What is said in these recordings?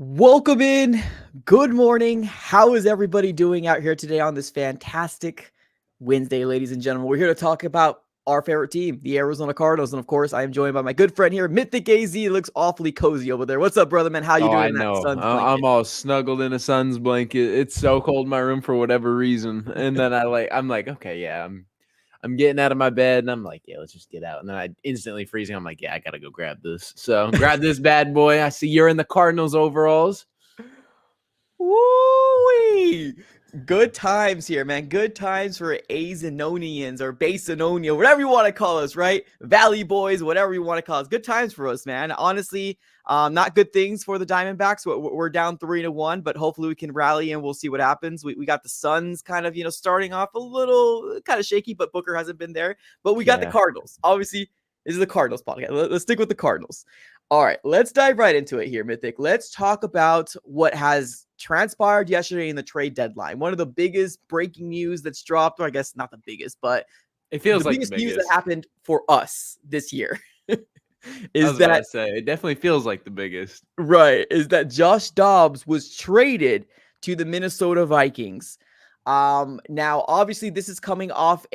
Welcome in. Good morning. How is everybody doing out here today on this fantastic Wednesday, ladies and gentlemen? We're here to talk about our favorite team, the Arizona Cardinals. And of course, I am joined by my good friend here, Mythic AZ. It looks awfully cozy over there. What's up, brother, man? How you Oh, doing I in that know. sun's I'm blanket? all snuggled in a sun's blanket. It's so cold in my room for whatever reason. And then I'm like, okay, yeah, I'm getting out of my bed and I'm like, yeah, let's just get out. And then I instantly freezing. I'm like, yeah, I gotta go grab this. So grab this bad boy. I see you're in the Cardinals overalls. Woo-wee! Good times here, man. Good times for Azanonians or Basanonia, whatever you want to call us, right? Valley Boys, whatever you want to call us. Good times for us, man. Honestly, not good things for the Diamondbacks. We're down 3-1, but hopefully we can rally and we'll see what happens. We got the Suns kind of, starting off a little kind of shaky, but Booker hasn't been there. But we got the Yeah. Cardinals. Obviously, this is the Cardinals podcast. Let's stick with the Cardinals. All right, let's dive right into it here, Mythic. Let's talk about what has transpired yesterday in the trade deadline. One of the biggest breaking news that's dropped, or I guess not the biggest, but It the feels like the biggest news that biggest. happened for us this year I is was about that to say it definitely feels like the biggest. Josh Dobbs was traded to the Minnesota Vikings. Now obviously this is coming off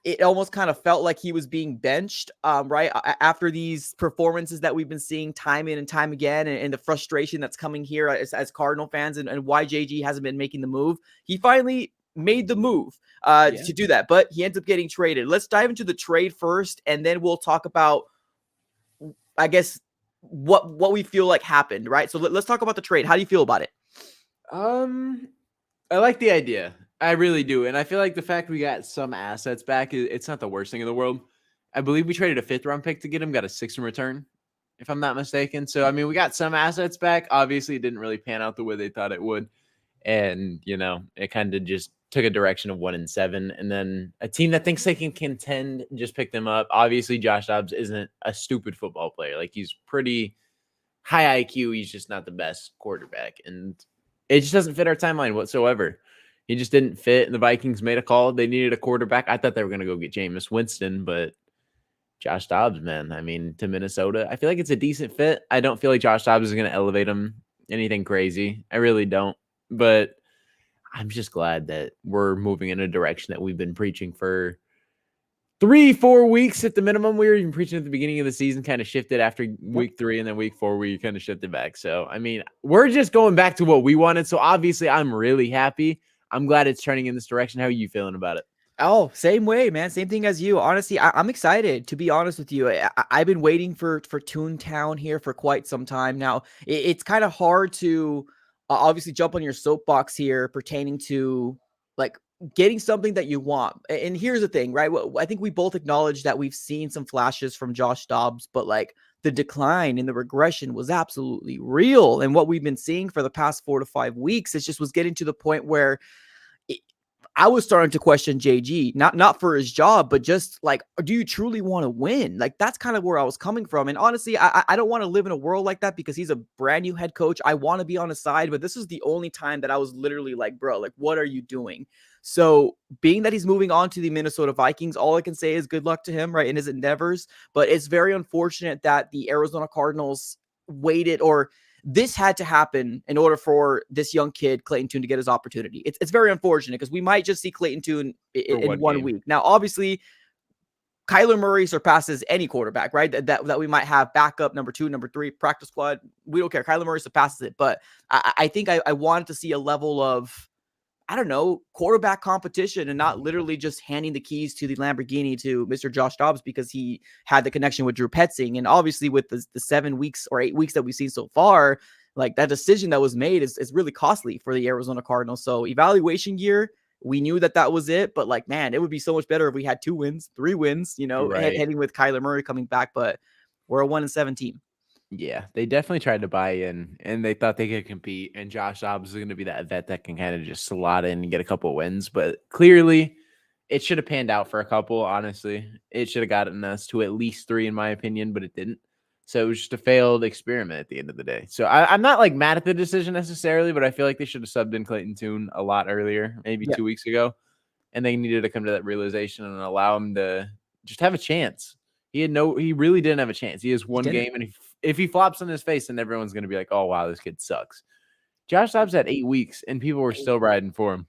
it almost kind of felt like he was being benched, right? After these performances that we've been seeing time in and time again, and the frustration that's coming here as Cardinal fans, and why JG hasn't been making the move. He finally made the move Yeah. to do that, but he ends up getting traded. Let's dive into the trade first, and then we'll talk about, I guess, what we feel like happened, right? So let's talk about the trade. How do you feel about it? Um, I like the idea. I really do. And I feel like the fact we got some assets back, it's not the worst thing in the world. I believe we traded a 5th round pick to get him, got a 6th in return, if I'm not mistaken. So, I mean, we got some assets back. Obviously, it didn't really pan out the way they thought it would. And, it kind of just took a direction of 1-7. And then a team that thinks they can contend just picked them up. Obviously, Josh Dobbs isn't a stupid football player. Like, he's pretty high IQ. He's just not the best quarterback. And it just doesn't fit our timeline whatsoever. He just didn't fit, and the Vikings made a call. They needed a quarterback. I thought they were going to go get Jameis Winston, but Josh Dobbs, man, I mean, to Minnesota, I feel like it's a decent fit. I don't feel like Josh Dobbs is going to elevate him anything crazy. I really don't. But I'm just glad that we're moving in a direction that we've been preaching for 3-4 weeks at the minimum. We were even preaching at the beginning of the season, kind of shifted after week 3, and then week 4 we kind of shifted back. So I mean, we're just going back to what we wanted. So obviously I'm really happy. I'm glad it's turning in this direction. How are you feeling about it? Oh, same way, man. Same thing as you. Honestly, I'm excited, to be honest with you. I've been waiting for Toontown here for quite some time now. It's kind of hard to obviously jump on your soapbox here pertaining to, like, getting something that you want. And here's the thing, right? I think we both acknowledge that we've seen some flashes from Josh Dobbs, but like the decline and the regression was absolutely real. And what we've been seeing for the past 4 to 5 weeks, it just was getting to the point where I was starting to question JG, not for his job, but just like, do you truly want to win? Like, that's kind of where I was coming from. And honestly, I don't want to live in a world like that because he's a brand new head coach. I want to be on his side, but this is the only time that I was literally like, bro, like, what are you doing? So being that he's moving on to the Minnesota Vikings, all I can say is good luck to him, right, in his endeavors. But it's very unfortunate that the Arizona Cardinals waited, or this had to happen in order for this young kid, Clayton Tune, to get his opportunity. It's very unfortunate because we might just see Clayton Tune For in one one game. week. Now, obviously, Kyler Murray surpasses any quarterback, right? That we might have backup number 2, number 3, practice squad. We don't care. Kyler Murray surpasses it. But I think I wanted to see a level of, I don't know, quarterback competition and not literally just handing the keys to the Lamborghini to Mr. Josh Dobbs because he had the connection with Drew Petzing. And obviously with the 7 weeks or 8 weeks that we've seen so far, like that decision that was made is really costly for the Arizona Cardinals. So evaluation year, we knew that was it, but like, man, it would be so much better if we had 2 wins, 3 wins, Right. heading with Kyler Murray coming back, but we're a 1-7 team. Yeah, they definitely tried to buy in, and they thought they could compete. And Josh Dobbs is going to be that vet that can kind of just slot in and get a couple wins. But clearly, it should have panned out for a couple. Honestly, it should have gotten us to at least 3, in my opinion, but it didn't. So it was just a failed experiment at the end of the day. So I'm not like mad at the decision necessarily, but I feel like they should have subbed in Clayton Tune a lot earlier, maybe Yeah. 2 weeks ago, and they needed to come to that realization and allow him to just have a chance. He really didn't have a chance. He has He one didn't. game, and if he flops on his face, then everyone's going to be like, oh, wow, this kid sucks. Josh Dobbs had 8 weeks, and people were still riding for him.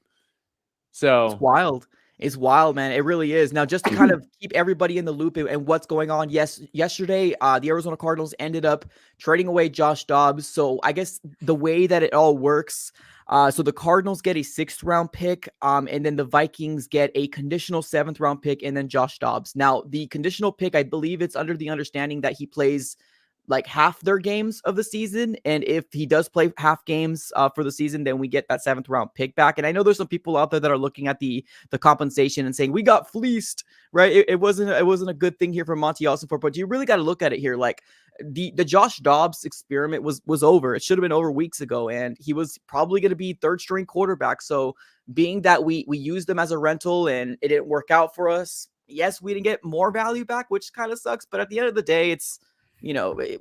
It's So, wild. It's wild, man. It really is. Now, just to kind of keep everybody in the loop and what's going on. Yes, yesterday, the Arizona Cardinals ended up trading away Josh Dobbs. So I guess the way that it all works, so the Cardinals get a 6th-round pick, and then the Vikings get a conditional 7th-round pick, and then Josh Dobbs. Now, the conditional pick, I believe it's under the understanding that he plays like half their games of the season. And if he does play half games for the season, then we get that 7th-round pick back. And I know there's some people out there that are looking at the compensation and saying we got fleeced, right? It wasn't a good thing here for Monty Ossenfort, but you really got to look at it here. Like the Josh Dobbs experiment was over. It should have been over weeks ago, and he was probably going to be 3rd-string quarterback. So being that we used him as a rental and it didn't work out for us, yes, we didn't get more value back, which kind of sucks. But at the end of the day, it's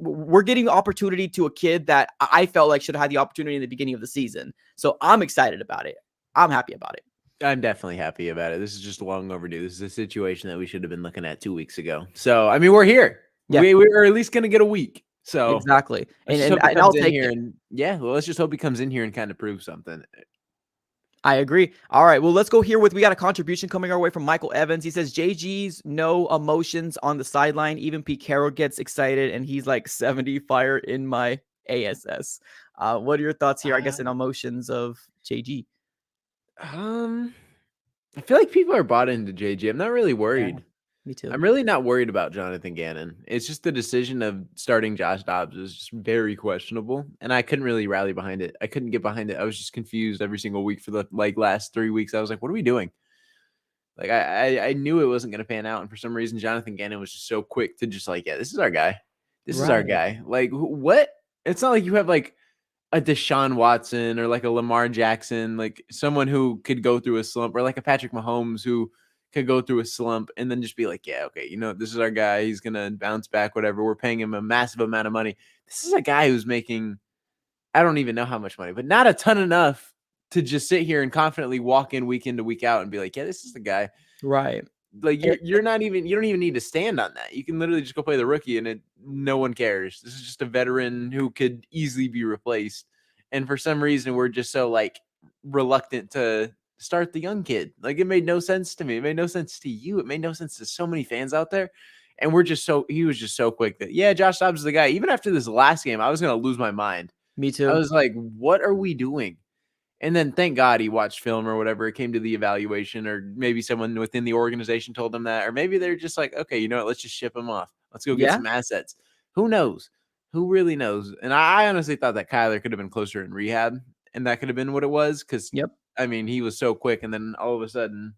we're getting opportunity to a kid that I felt like should have had the opportunity in the beginning of the season. So I'm excited about it. I'm happy about it. I'm definitely happy about it. This is just long overdue. This is a situation that we should have been looking at 2 weeks ago. So, I mean, we're here. Yeah. We're at least going to get a week. So exactly. Let's just hope he comes in here and let's just hope he comes in here and kind of proves something. I agree. All right. Well, let's go here we got a contribution coming our way from Michael Evans. He says, JG's no emotions on the sideline. Even Pete Carroll gets excited and he's like 70 fire in my ASS. What are your thoughts here? I guess in emotions of JG. I feel like people are bought into JG. I'm not really worried. Yeah, me too. I'm really not worried about Jonathan Gannon. It's just the decision of starting Josh Dobbs is just very questionable, and I couldn't really rally behind it. I couldn't get behind it. I was just confused every single week for the last 3 weeks. I was like, what are we doing? Like I knew it wasn't going to pan out, and for some reason, Jonathan Gannon was just so quick to just like, yeah, this is our guy. This is our guy. Like what? It's not like you have like a Deshaun Watson or like a Lamar Jackson, like someone who could go through a slump, or like a Patrick Mahomes who could go through a slump and then just be like, yeah, okay, this is our guy. He's going to bounce back, whatever. We're paying him a massive amount of money. This is a guy who's making, I don't even know how much money, but not a ton enough to just sit here and confidently walk in week to week out and be like, yeah, this is the guy. Right. Like you don't even need to stand on that. You can literally just go play the rookie and no one cares. This is just a veteran who could easily be replaced. And for some reason, we're just so like reluctant to start the young kid. Like it made no sense to me. It made no sense to you. It made no sense to so many fans out there. And he was just so quick that, yeah, Josh Dobbs is the guy. Even after this last game, I was going to lose my mind. Me too. I was like, what are we doing? And then thank God he watched film or whatever. It came to the evaluation, or maybe someone within the organization told him that, or maybe they're just like, okay, you know what? Let's just ship him off. Let's go get some assets. Who knows? Who really knows? And I honestly thought that Kyler could have been closer in rehab, and that could have been what it was. Because, I mean, he was so quick, and then all of a sudden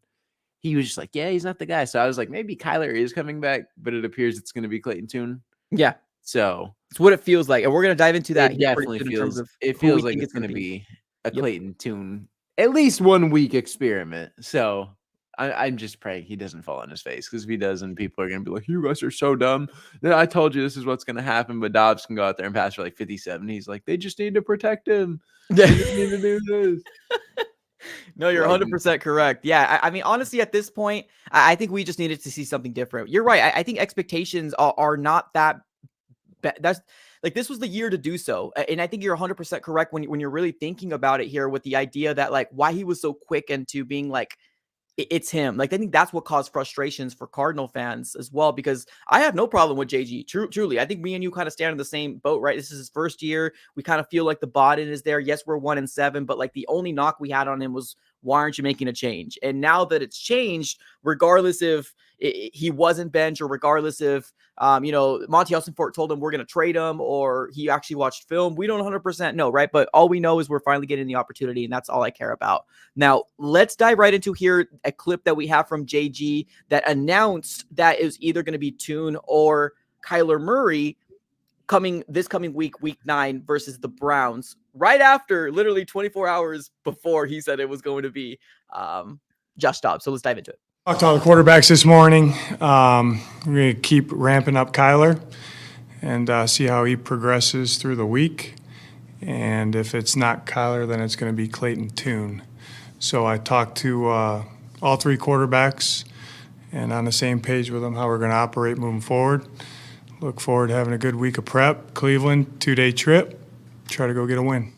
he was just like, yeah, he's not the guy. So I was like, maybe Kyler is coming back, but it appears it's going to be Clayton Tune. Yeah. So it's what it feels like. And we're going to dive into that. It definitely feels like it's going to be a Clayton Tune, at least 1 week experiment. So I'm just praying he doesn't fall on his face, because if he does, and people are going to be like, you guys are so dumb. I told you this is what's going to happen. But Dobbs can go out there and pass for like 57. He's like, they just need to protect him. They just need to do this. No, you're 100% correct. Yeah, I mean, honestly, at this point, I think we just needed to see something different. You're right. I think expectations are not that bad. That's like, this was the year to do so. And I think you're 100% correct when you're really thinking about it here, with the idea that like why he was so quick into being like, it's him. Like, I think that's what caused frustrations for Cardinal fans as well, because I have no problem with JG. Truly. I think me and you kind of stand in the same boat, right? This is his first year. We kind of feel like the bottom is there. Yes, we're 1-7, but like the only knock we had on him was, why aren't you making a change? And now that it's changed, regardless if he wasn't benched, or regardless if, Monty Ossenfort told him we're going to trade him, or he actually watched film, we don't 100% know, right? But all we know is we're finally getting the opportunity, and that's all I care about. Now, let's dive right into here a clip that we have from JG that announced that it was either going to be Tune or Kyler Murray coming week 9 versus the Browns, right after, literally 24 hours before he said it was going to be Josh Dobbs. So let's dive into it. Talked to all the quarterbacks this morning. We're going to keep ramping up Kyler and see how he progresses through the week. And if it's not Kyler, then it's going to be Clayton Tune. So I talked to all three quarterbacks, and on the same page with them how we're going to operate moving forward. Look forward to having a good week of prep. Cleveland, 2-day trip. Try to go get a win.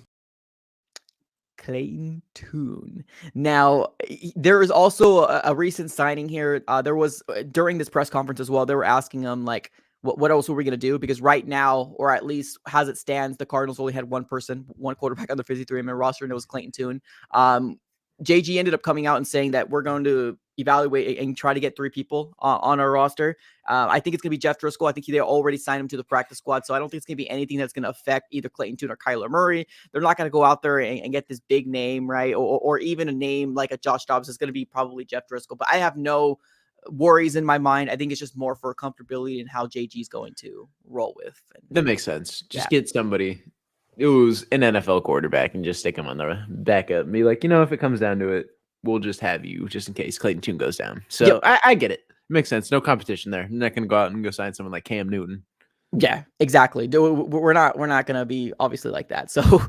Clayton Tune. Now, there is also a recent signing here. There was during this press conference as well. They were asking him like, what else were we going to do? Because right now, or at least as it stands, the Cardinals only had one quarterback on the 53-man roster, and it was Clayton Tune. JG ended up coming out and saying that we're going to evaluate and try to get 3 people on our roster. I think it's going to be Jeff Driscoll. I think they already signed him to the practice squad, so I don't think it's going to be anything that's going to affect either Clayton Tune or Kyler Murray. They're not going to go out there and get this big name, right? Or even a name like a Josh Dobbs. Is going to be probably Jeff Driscoll, but I have no worries in my mind. I think it's just more for comfortability and how JG is going to roll with. That makes sense. Just get somebody who's an NFL quarterback and just stick him on the backup and be like, if it comes down to it, we'll just have you just in case Clayton Tune goes down. So I get it. Makes sense. No competition there. I'm not going to go out and go sign someone like Cam Newton. Yeah, exactly. We're not going to be obviously like that. So,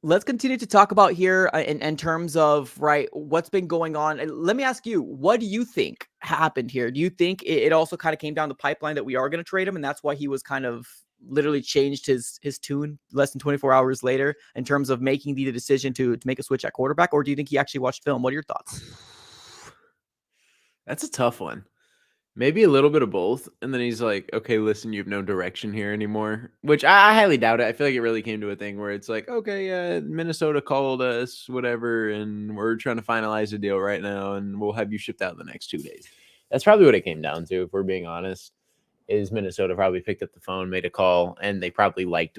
let's continue to talk about here in terms of, right, what's been going on. And let me ask you, what do you think happened here? Do you think it also kind of came down the pipeline that we are going to trade him, and that's why he was kind of literally changed his tune less than 24 hours later in terms of making the decision to make a switch at quarterback? Or do you think he actually watched film? What are your thoughts? That's a tough one. Maybe a little bit of both. And then he's like, okay, listen, you have no direction here anymore, which I highly doubt it. I feel like it really came to a thing where it's like, okay, Minnesota called us, whatever, and we're trying to finalize a deal right now, and we'll have you shipped out in the next 2 days. That's probably what it came down to, if we're being honest, is Minnesota probably picked up the phone, made a call, and they probably liked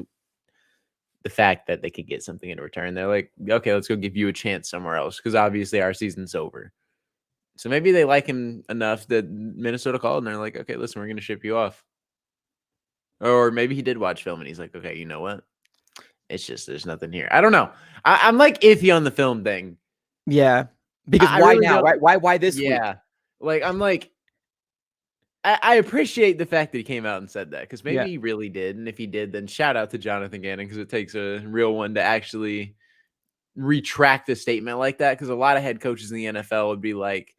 the fact that they could get something in return. They're like, okay, let's go give you a chance somewhere else, because obviously our season's over. So maybe they like him enough that Minnesota called and they're like, okay, listen, we're going to ship you off. Or maybe he did watch film and he's like, okay, you know what? It's just, there's nothing here. I don't know. I'm like iffy on the film thing. Yeah. Because why really now? Why this week? Yeah. Like, I'm like, I appreciate the fact that he came out and said that, because maybe he really did. And if he did, then shout out to Jonathan Gannon, because it takes a real one to actually retract a statement like that. Because a lot of head coaches in the NFL would be like,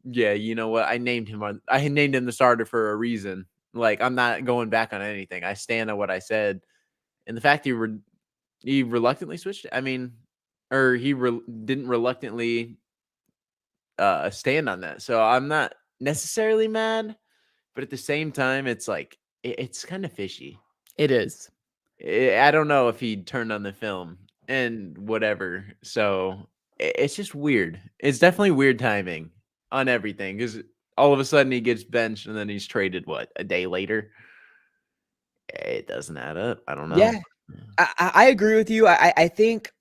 yeah, you know what? I named him the starter for a reason. Like, I'm not going back on anything. I stand on what I said. And the fact he reluctantly switched, or he didn't reluctantly stand on that. So I'm not necessarily mad, but at the same time, it's like, it's kind of fishy. It is. I don't know if he turned on the film and whatever. So it's just weird. It's definitely weird timing on everything, because all of a sudden he gets benched and then he's traded a day later. It doesn't add up. I don't know. Yeah, I agree with you. I think,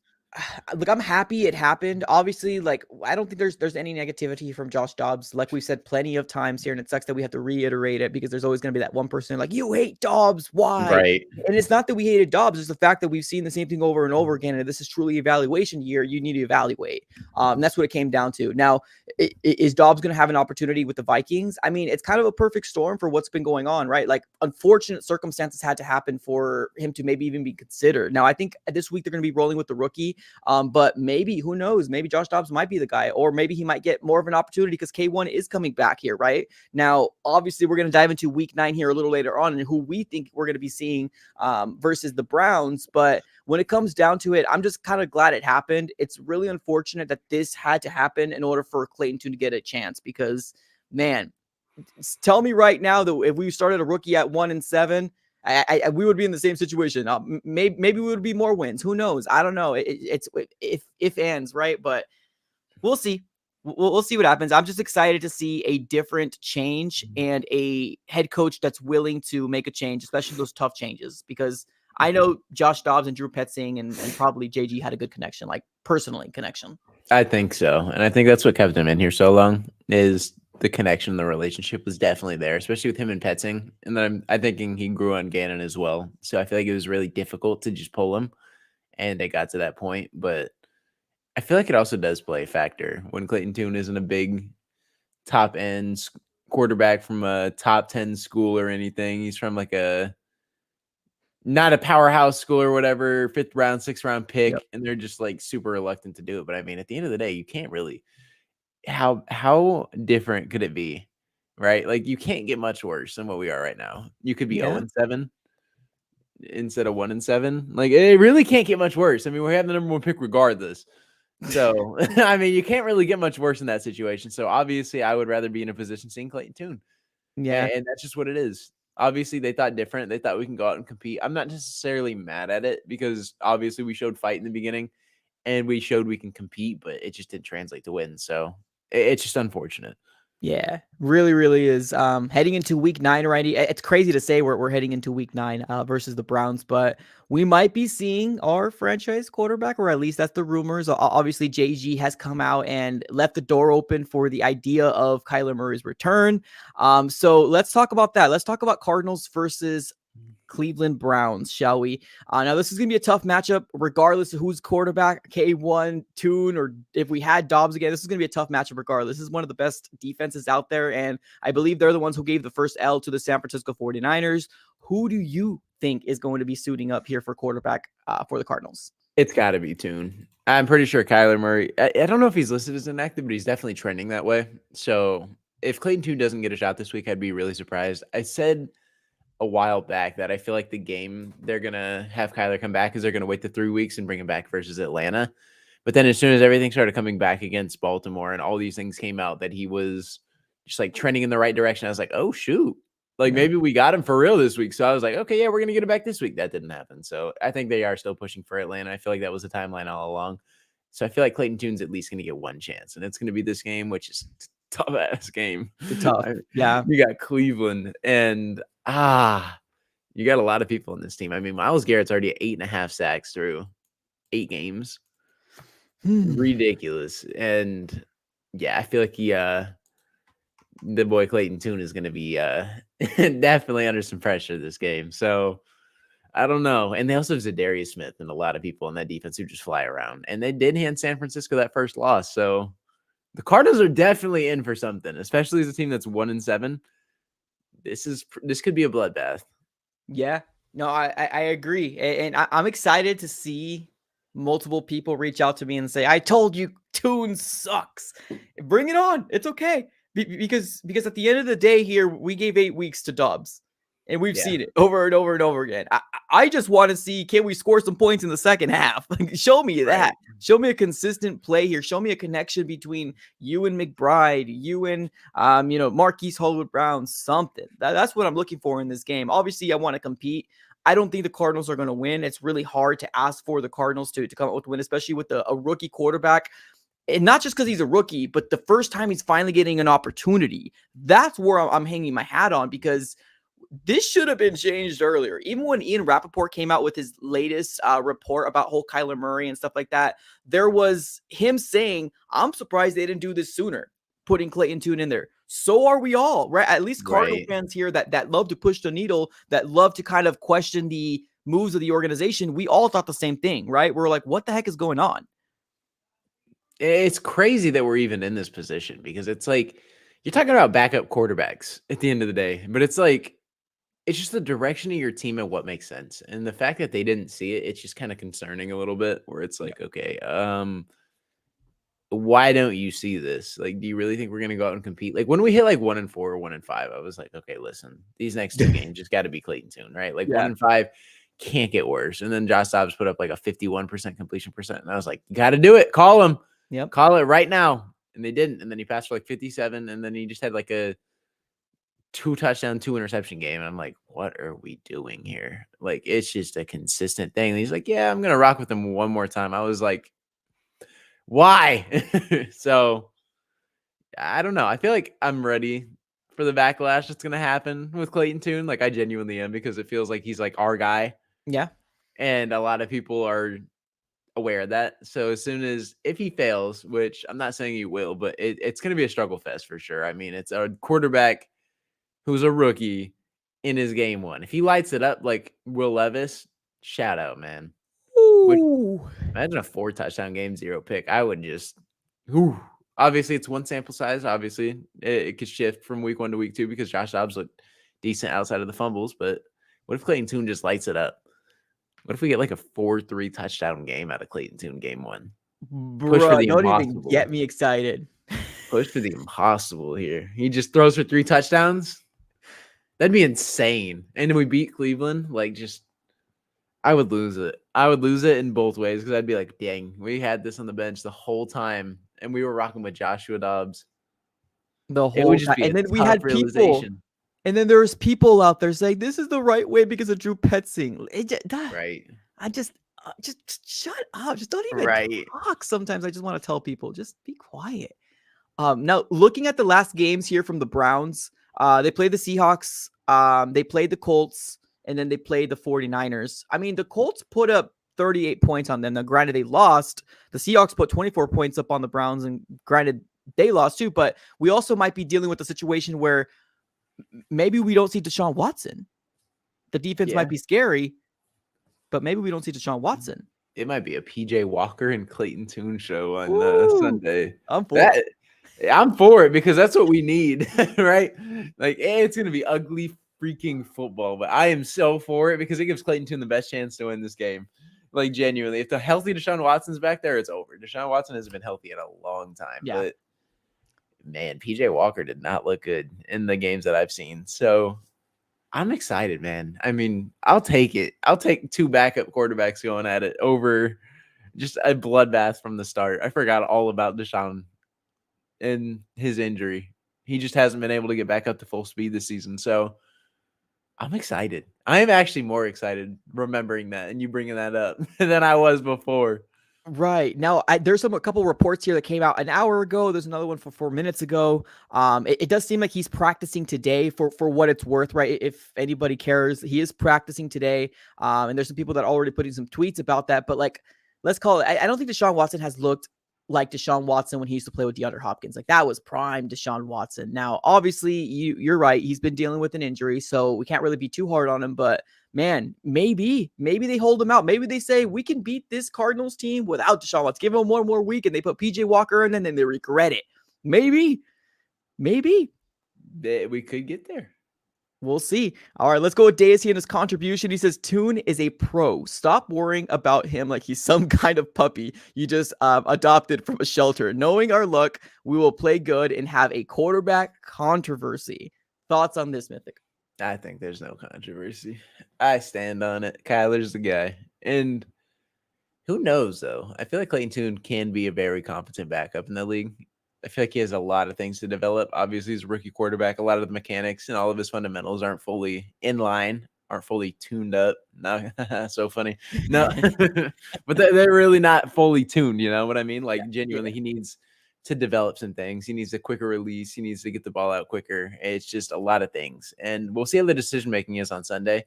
look, I'm happy it happened. Obviously, like, I don't think there's any negativity from Josh Dobbs. Like we said plenty of times here, and it sucks that we have to reiterate it, because there's always going to be that one person like, you hate Dobbs. Why? Right. And it's not that we hated Dobbs. It's the fact that we've seen the same thing over and over again. And this is truly evaluation year. You need to evaluate. That's what it came down to. Now, is Dobbs going to have an opportunity with the Vikings? I mean, it's kind of a perfect storm for what's been going on, right? Like, unfortunate circumstances had to happen for him to maybe even be considered. Now, I think this week they're going to be rolling with the rookie. But maybe, who knows? Maybe Josh Dobbs might be the guy, or maybe he might get more of an opportunity because K1 is coming back here, right? Now, obviously, we're going to dive into week 9 here a little later on, and who we think we're going to be seeing versus the Browns. But when it comes down to it, I'm just kind of glad it happened. It's really unfortunate that this had to happen in order for Clayton Tune to get a chance, because, man, tell me right now that if we started a rookie at 1-7, we would be in the same situation. Maybe we would be more wins. Who knows? I don't know. It's if ands, right? But we'll see. We'll see what happens. I'm just excited to see a different change and a head coach that's willing to make a change, especially those tough changes, because I know Josh Dobbs and Drew Petzing and probably JG had a good connection, like personally connection. I think so. And I think that's what kept him in here so long, is the connection, the relationship was definitely there, especially with him and Petzing. And then I'm thinking he grew on Gannon as well. So I feel like it was really difficult to just pull him, and it got to that point. But I feel like it also does play a factor when Clayton Tune isn't a big top end quarterback from a top 10 school or anything. He's from like not a powerhouse school or whatever, 5th round, 6th round pick. Yep. And they're just like super reluctant to do it. But I mean, at the end of the day, you can't really, how different could it be, right? Like, you can't get much worse than what we are right now. You could be Yeah. 0-7 instead of 1-7. Like, it really can't get much worse. I mean, we have the number 1 pick regardless. So, I mean, you can't really get much worse in that situation. So, obviously, I would rather be in a position seeing Clayton Tune. Yeah. And that's just what it is. Obviously, they thought different. They thought we can go out and compete. I'm not necessarily mad at it because obviously we showed fight in the beginning and we showed we can compete, but it just didn't translate to win. So it's just unfortunate. Yeah, really, really is. Heading into week 9 already. It's crazy to say we're heading into week 9 versus the Browns, but we might be seeing our franchise quarterback, or at least that's the rumors. Obviously, JG has come out and left the door open for the idea of Kyler Murray's return. So let's talk about that. Let's talk about Cardinals versus Cleveland Browns, shall we? Now, this is going to be a tough matchup, regardless of who's quarterback, K1, Tune, or if we had Dobbs again. This is going to be a tough matchup, regardless. This is one of the best defenses out there, and I believe they're the ones who gave the first L to the San Francisco 49ers. Who do you think is going to be suiting up here for quarterback for the Cardinals? It's got to be Tune. I'm pretty sure Kyler Murray, I don't know if he's listed as inactive, but he's definitely trending that way. So if Clayton Tune doesn't get a shot this week, I'd be really surprised. I said a while back that I feel like the game they're going to have Kyler come back is they're going to wait the 3 weeks and bring him back versus Atlanta. But then as soon as everything started coming back against Baltimore and all these things came out that he was just like trending in the right direction, I was like, oh, shoot. Like maybe we got him for real this week. So I was like, okay, yeah, we're going to get him back this week. That didn't happen. So I think they are still pushing for Atlanta. I feel like that was the timeline all along. So I feel like Clayton Tune's at least going to get one chance. And it's going to be this game, which is a tough-ass game. Tough. Yeah. You got Cleveland and you got a lot of people in this team. I mean, Myles Garrett's already at 8.5 sacks through 8 games. Ridiculous. And yeah, I feel like the boy Clayton Tune is going to be definitely under some pressure this game. So I don't know. And they also have Zadarius Smith and a lot of people on that defense who just fly around. And they did hand San Francisco that first loss. So the Cardinals are definitely in for something, especially as a team that's 1-7. This could be a bloodbath. Yeah, no, I agree. And I'm excited to see multiple people reach out to me and say, I told you Tune sucks. Bring it on. It's okay. Because at the end of the day here, we gave 8 weeks to Dobbs. And we've seen it over and over and over again. I just want to see, can we score some points in the second half? Like, show me that. Right. Show me a consistent play here. Show me a connection between you and McBride, you and Marquise Hollywood-Brown, something. That's what I'm looking for in this game. Obviously, I want to compete. I don't think the Cardinals are going to win. It's really hard to ask for the Cardinals to come up with a win, especially with a rookie quarterback. And not just because he's a rookie, but the first time he's finally getting an opportunity. That's where I'm hanging my hat on, because this should have been changed earlier. Even when Ian Rappaport came out with his latest report about whole Kyler Murray and stuff like that, there was him saying, I'm surprised they didn't do this sooner, putting Clayton Tune in there. So are we all, right? At least Cardinal fans here that love to push the needle, that love to kind of question the moves of the organization. We all thought the same thing, right? We're like, what the heck is going on? It's crazy that we're even in this position, because it's like you're talking about backup quarterbacks at the end of the day, but it's like, it's just the direction of your team and what makes sense. And the fact that they didn't see it, it's just kind of concerning a little bit, where it's like, okay, why don't you see this? Like, do you really think we're going to go out and compete? Like when we hit like 1-4 or 1-5, I was like, okay, listen, these next 2 games just got to be Clayton Tune, right? Like 1-5 can't get worse. And then Josh Dobbs put up like a 51% completion percent. And I was like, you got to do it. Call him. Yep. Call it right now. And they didn't. And then he passed for like 57. And then he just had like a 2 touchdown, 2 interception game. And I'm like, what are we doing here? Like, it's just a consistent thing. And he's like, yeah, I'm going to rock with him one more time. I was like, why? So I don't know. I feel like I'm ready for the backlash that's going to happen with Clayton Tune. Like, I genuinely am, because it feels like he's like our guy. Yeah. And a lot of people are aware of that. So as soon as, if he fails, which I'm not saying he will, but it's going to be a struggle fest for sure. I mean, it's a quarterback who's a rookie in his game 1. If he lights it up like Will Levis, shout out, man. Imagine a 4 touchdown game, 0 pick. I would just, obviously it's 1 sample size. Obviously it could shift from week 1 to week 2 because Josh Dobbs looked decent outside of the fumbles. But what if Clayton Tune just lights it up? What if we get like a 4-3 touchdown game out of Clayton Tune game 1? Bro, don't even get me excited. push for the impossible here. He just throws for 3 touchdowns. That'd be insane. And then we beat Cleveland. Like, just I would lose it. I would lose it in both ways because I'd be like, dang, we had this on the bench the whole time, and we were rocking with Joshua Dobbs. The It would whole just time. be a And then we tough had people. realization. And then there's people out there saying this is the right way because of Drew Petzing. Right. I just shut up. Just don't even Right. talk. Sometimes I just want to tell people, just be quiet. Now looking at the last games here from the Browns, they played the Seahawks, they played the Colts, and then they played the 49ers. I mean, the Colts put up 38 points on them. Now, granted, they lost. The Seahawks put 24 points up on the Browns, and granted, they lost too. But we also might be dealing with a situation where maybe we don't see Deshaun Watson. The defense might be scary, but maybe we don't see Deshaun Watson. It might be a PJ Walker and Clayton Tune show on Sunday. I'm for it. I'm for it because that's what we need, right? Like, it's going to be ugly freaking football, but I am so for it because it gives Clayton Tune the best chance to win this game. Like, genuinely, if the healthy Deshaun Watson's back there, it's over. Deshaun Watson hasn't been healthy in a long time, but man, PJ Walker did not look good in the games that I've seen. So I'm excited, man. I mean, I'll take it. I'll take 2 backup quarterbacks going at it over just a bloodbath from the start. I forgot all about Deshaun and his injury. He just hasn't been able to get back up to full speed this season. So I'm excited. I am actually more excited remembering that and you bringing that up than I was before. Right. Now, there's a couple reports here that came out an hour ago. There's another one for 4 minutes ago. It does seem like he's practicing today for what it's worth, right? If anybody cares, he is practicing today. And there's some people that are already putting some tweets about that. But like, let's call it, I don't think Deshaun Watson has looked like Deshaun Watson when he used to play with DeAndre Hopkins. Like, that was prime Deshaun Watson. Now, obviously, you're right. He's been dealing with an injury, so we can't really be too hard on him. But man, maybe they hold him out. Maybe they say we can beat this Cardinals team without Deshaun Watson. Give him one more week, and they put PJ Walker in, and then they regret it. Maybe we could get there. We'll see. All right, let's go with Daisy and his contribution. He says, Tune is a pro. Stop worrying about him like he's some kind of puppy you just adopted from a shelter. Knowing our luck, we will play good and have a quarterback controversy. Thoughts on this, Mythic? I think there's no controversy. I stand on it. Kyler's the guy. And who knows, though? I feel like Clayton Tune can be a very competent backup in the league. I feel like he has a lot of things to develop. Obviously, he's a rookie quarterback. A lot of the mechanics and all of his fundamentals aren't fully in line, aren't fully tuned up. No, so funny. No, but they're really not fully tuned. You know what I mean? Like, genuinely, he needs to develop some things. He needs a quicker release. He needs to get the ball out quicker. It's just a lot of things. And we'll see how the decision-making is on Sunday.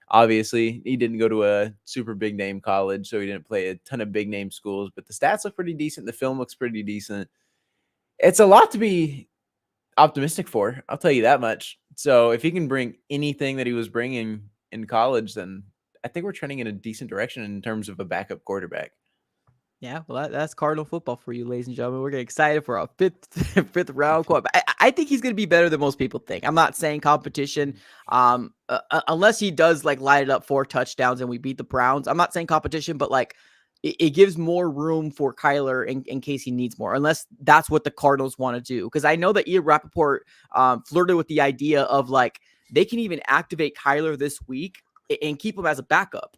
Obviously, he didn't go to a super big name college, so he didn't play a ton of big name schools, but the stats look pretty decent. The film looks pretty decent. It's a lot to be optimistic for. I'll tell you that much. So if he can bring anything that he was bringing in college, then I think we're trending in a decent direction in terms of a backup quarterback. Yeah, well, that's Cardinal football for you, ladies and gentlemen. We're getting excited for a fifth round quarterback. I think he's going to be better than most people think. I'm not saying competition, unless he does like light it up 4 touchdowns and we beat the Browns. I'm not saying competition, but like it gives more room for Kyler in case he needs more, unless that's what the Cardinals want to do. Because I know that Ian Rappaport flirted with the idea of like they can even activate Kyler this week and keep him as a backup.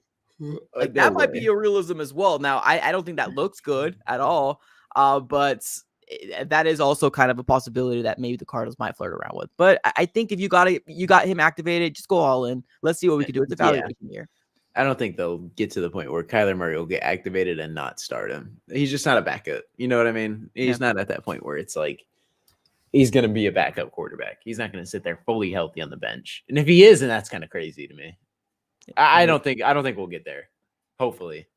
Like that might be a realism as well. Now, I don't think that looks good at all, but that is also kind of a possibility that maybe the Cardinals might flirt around with. But I think if you got him activated, just go all in. Let's see what we can do. It's evaluation here. I don't think they'll get to the point where Kyler Murray will get activated and not start him. He's just not a backup. You know what I mean? He's not at that point where it's like he's going to be a backup quarterback. He's not going to sit there fully healthy on the bench. And if he is, then that's kind of crazy to me. I don't think we'll get there. Hopefully.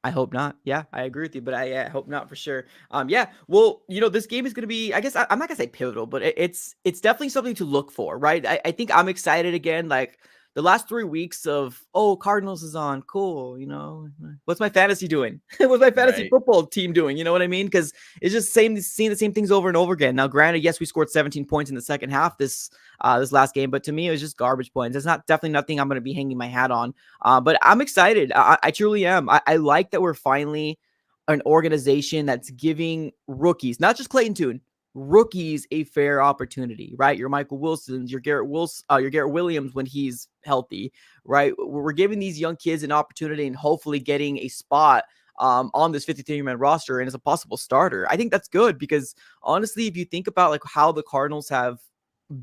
I hope not. Yeah, I agree with you, but I hope not for sure. Yeah. Well, this game is going to be, I guess I'm not gonna say pivotal, but it's definitely something to look for, right? I think I'm excited again. Like the last 3 weeks of, Cardinals is on. Cool. What's my fantasy doing? What's my fantasy football team doing? You know what I mean? Because it's just seeing the same things over and over again. Now, granted, yes, we scored 17 points in the second half this last game, but to me, it was just garbage points. It's definitely nothing I'm going to be hanging my hat on. But I'm excited. I truly am. I like that we're finally an organization that's giving rookies, not just Clayton Tune, rookies a fair opportunity, right? Your Michael Wilsons, your your Garrett Williams when he's healthy, right? We're giving these young kids an opportunity and hopefully getting a spot on this 53-man roster and as a possible starter. I think that's good because honestly, if you think about like how the Cardinals have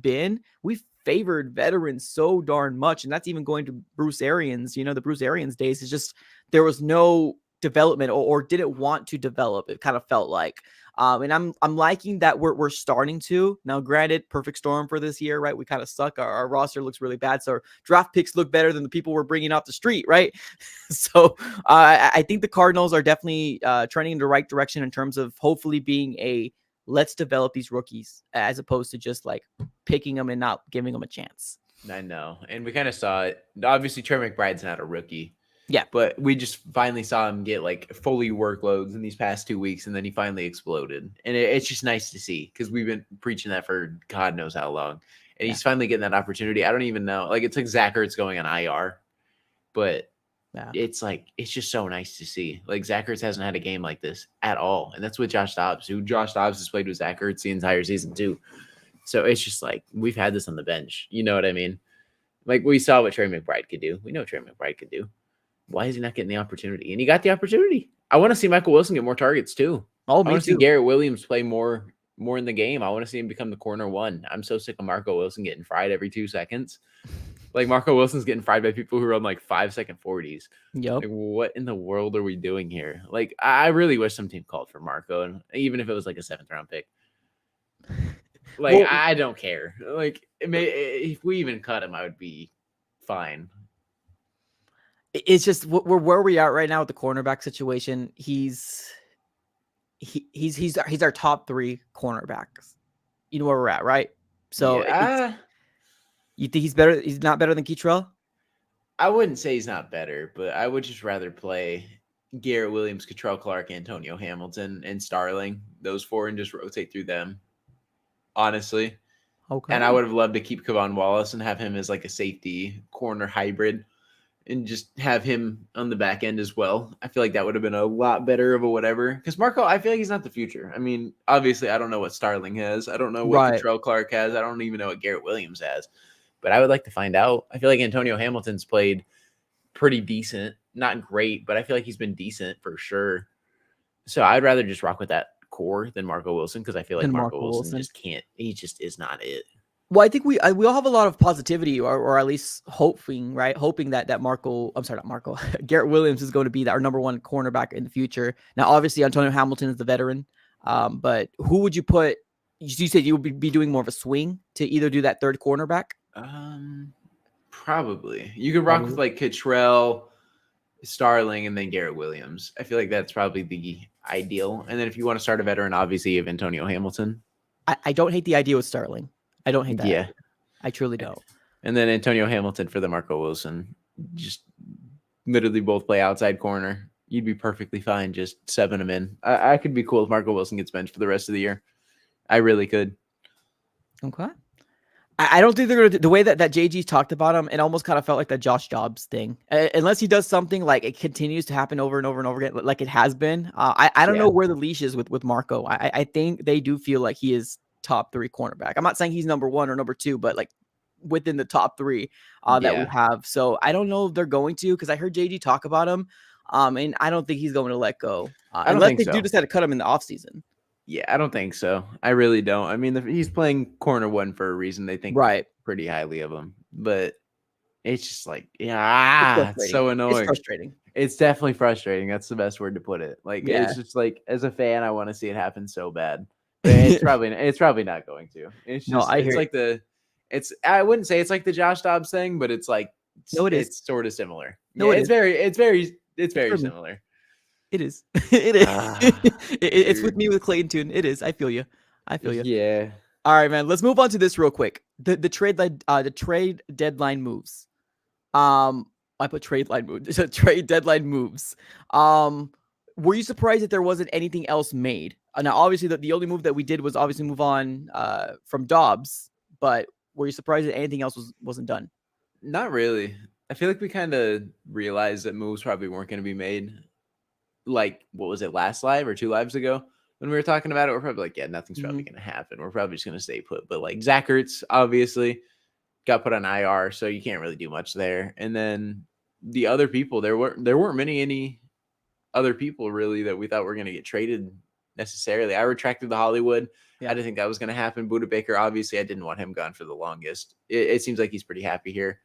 been, we've favored veterans so darn much. And that's even going to Bruce Arians, the Bruce Arians days. Is just there was no development or didn't want to develop. It kind of felt like. And I'm liking that we're starting to. Now, granted, perfect storm for this year, right? We kind of suck. Our roster looks really bad. So our draft picks look better than the people we're bringing off the street, right? So I think the Cardinals are definitely trending in the right direction in terms of hopefully being a let's develop these rookies as opposed to just like picking them and not giving them a chance. I know. And we kind of saw it. Obviously, Trey McBride's not a rookie. Yeah. But we just finally saw him get like fully workloads in these past 2 weeks, and then he finally exploded. And it's just nice to see because we've been preaching that for God knows how long. And he's finally getting that opportunity. I don't even know. Like, it's like Zach Ertz going on IR. But it's just so nice to see. Like, Zach Ertz hasn't had a game like this at all. And that's with Josh Dobbs, who Josh Dobbs has played with Zach Ertz the entire season too. So it's just like we've had this on the bench. You know what I mean? Like, we saw what Trey McBride could do. We know what Trey McBride could do. Why is he not getting the opportunity? And he got the opportunity. I want to see Michael Wilson get more targets too. Oh, I want to see Garrett Williams play more in the game. I want to see him become the corner one. I'm so sick of Marco Wilson getting fried every 2 seconds. Like, Marco Wilson's getting fried by people who run like 5-second 40s. Yep. Like, what in the world are we doing here? Like, I really wish some team called for Marco, and even if it was like a 7th round pick. Like, well, I don't care. Like, if we even cut him, I would be fine. It's just where we are right now with the cornerback situation. He's our top 3 cornerbacks. You know where we're at, right? So you think he's better? He's not better than Keitrell? I wouldn't say he's not better, but I would just rather play Garrett Williams, Keitrell Clark, Antonio Hamilton, and Starling, those 4, and just rotate through them. Honestly. Okay. And I would have loved to keep Kevon Wallace and have him as like a safety corner hybrid. And just have him on the back end as well. I feel like that would have been a lot better of a whatever. Because Marco, I feel like he's not the future. I mean, obviously, I don't know what Starling has. I don't know what Keitrell Clark has. I don't even know what Garrett Williams has. But I would like to find out. I feel like Antonio Hamilton's played pretty decent. Not great, but I feel like he's been decent for sure. So I'd rather just rock with that core than Marco Wilson because I feel like Marco Wilson just can't. He just is not it. Well, I think we all have a lot of positivity, or at least hoping that Garrett Williams is going to be our number 1 cornerback in the future. Now, obviously, Antonio Hamilton is the veteran, but who would you put? You said you would be doing more of a swing to either do that 3rd cornerback. Probably you could rock with like Keitrell, Starling, and then Garrett Williams. I feel like that's probably the ideal. And then if you want to start a veteran, obviously you have Antonio Hamilton. I don't hate the idea with Starling. I don't hate that. Yeah. I truly don't. And then Antonio Hamilton for the Marco Wilson. Just literally both play outside corner. You'd be perfectly fine just 7 them in. I could be cool if Marco Wilson gets benched for the rest of the year. I really could. Okay. I don't think they're going to, the way that JG's talked about him, it almost kind of felt like that Josh Dobbs thing. Unless he does something like it continues to happen over and over and over again, like it has been. I don't know where the leash is with Marco. I think they do feel like he is top 3 cornerback. I'm not saying he's number 1 or number 2, but like within the top 3 that we have. So I don't know if they're going to, because I heard JG talk about him, and I don't think he's going to let go unless they do decide to cut him in the offseason. Yeah, I don't think so. I really don't. I mean, he's playing corner 1 for a reason. They think pretty highly of him, but it's just like, it's so annoying. It's frustrating. It's definitely frustrating. That's the best word to put it. Like, it's just like, as a fan, I want to see it happen so bad. It's probably not going to. It's just I wouldn't say it's like the Josh Dobbs thing, but it's like it's sort of similar. No, it's very similar. It is. It is. It's with me with Clayton Tune. It is. I feel you. Yeah. All right, man. Let's move on to this real quick. The trade deadline moves. I put trade line moves. Trade deadline moves. Were you surprised that there wasn't anything else made? Now, obviously, the only move that we did was obviously move on from Dobbs, but were you surprised that anything else wasn't done? Not really. I feel like we kind of realized that moves probably weren't going to be made. Like, what was it, last live or 2 lives ago? when we were talking about it, we're probably like, yeah, nothing's probably going to happen. We're probably just going to stay put. But like Zach Ertz, obviously, got put on IR, so you can't really do much there. And then the other people, there weren't any other people really that we thought were going to get traded necessarily. I retracted the Hollywood. Yeah. I didn't think that was going to happen. Buda Baker, obviously, I didn't want him gone for the longest. It seems like he's pretty happy here.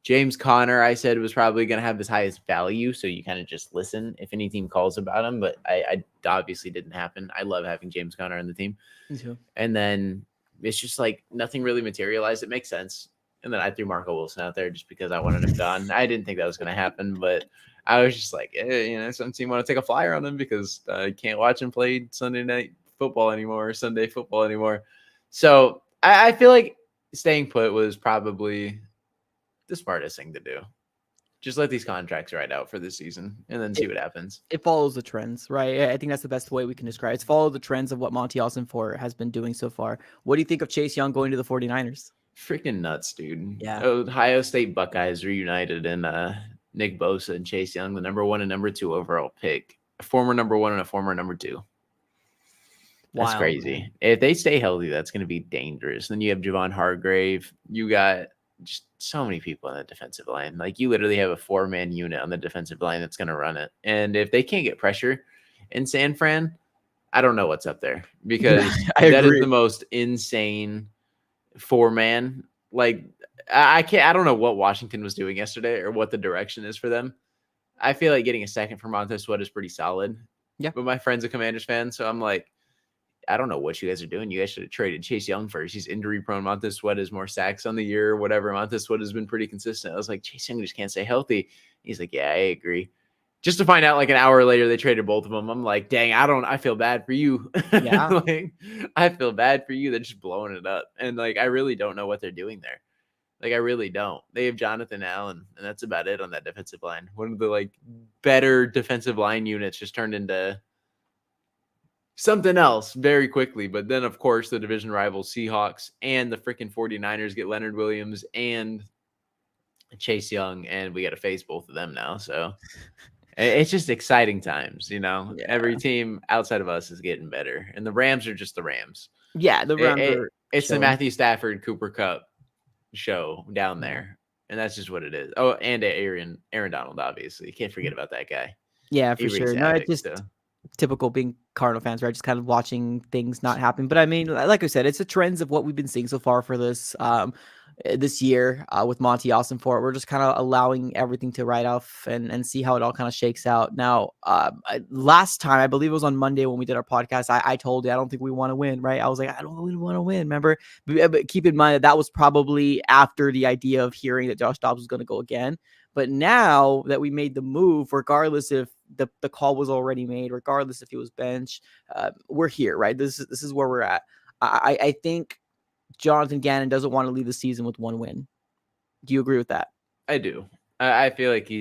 James Conner, I said, was probably going to have his highest value, so you kind of just listen if any team calls about him, but I obviously didn't happen. I love having James Conner on the team. Me too. And then it's just like nothing really materialized. It makes sense. And then I threw Marco Wilson out there just because I wanted him gone. I didn't think that was going to happen, but I was just like, some team want to take a flyer on him because I can't watch him play Sunday night football anymore, or Sunday football anymore. So I feel like staying put was probably the smartest thing to do. Just let these contracts ride out for this season and then see what happens. It follows the trends, right? I think that's the best way we can describe it. It's follow the trends of what Monty Ossenfort has been doing so far. What do you think of Chase Young going to the 49ers? Freaking nuts, dude. Yeah. Ohio State Buckeyes reunited and Nick Bosa and Chase Young, the number 1 and number 2 overall pick, a former number 1 and a former number 2. That's Wild, crazy. man. If they stay healthy, that's going to be dangerous. Then you have Javon Hargrave. You got just so many people on the defensive line. Like you literally have a 4-man unit on the defensive line that's going to run it. And if they can't get pressure in San Fran, I don't know what's up there because that is the most insane 4-man. Like I don't know what Washington was doing yesterday or what the direction is for them. I feel like getting a second for Montez Sweat is pretty solid. Yeah. But my friend's a Commanders fan, so I'm like, I don't know what you guys are doing. You guys should have traded Chase Young first. He's injury prone. Montez Sweat is more sacks on the year or whatever. Montez Sweat has been pretty consistent. I was like, Chase Young just can't stay healthy. He's like, yeah, I agree. Just to find out like an hour later, they traded both of them. I'm like, dang, I feel bad for you. Yeah. Like, I feel bad for you. They're just blowing it up. And like, I really don't know what they're doing there. Like, I really don't. They have Jonathan Allen, and that's about it on that defensive line. One of the like better defensive line units just turned into something else very quickly. But then, of course, the division rivals Seahawks and the freaking 49ers get Leonard Williams and Chase Young, and we got to face both of them now. So it's just exciting times, Yeah. Every team outside of us is getting better, and the Rams are just the Rams. Yeah, the Rams it's the Matthew Stafford, Cooper Kupp show down there, and that's just what it is. Oh, and Aaron Donald, obviously. You can't forget about that guy. Yeah, for sure. No, it's just typical being Cardinal fans, right? Just kind of watching things not happen. But I mean, like I said, it's the trends of what we've been seeing so far for this year with Monty Ossenfort. We're just kind of allowing everything to ride off and see how it all kind of shakes out. Now, last time, I believe it was on Monday when we did our podcast, I told you I don't think we want to win, right? I was like, I don't really want to win, remember? But keep in mind that was probably after the idea of hearing that Josh Dobbs was going to go again. But now that we made the move, regardless if the call was already made, regardless if he was benched, we're here, right? This is where we're at. I think Jonathan Gannon doesn't want to leave the season with 1 win. Do you agree with that? I do. I feel like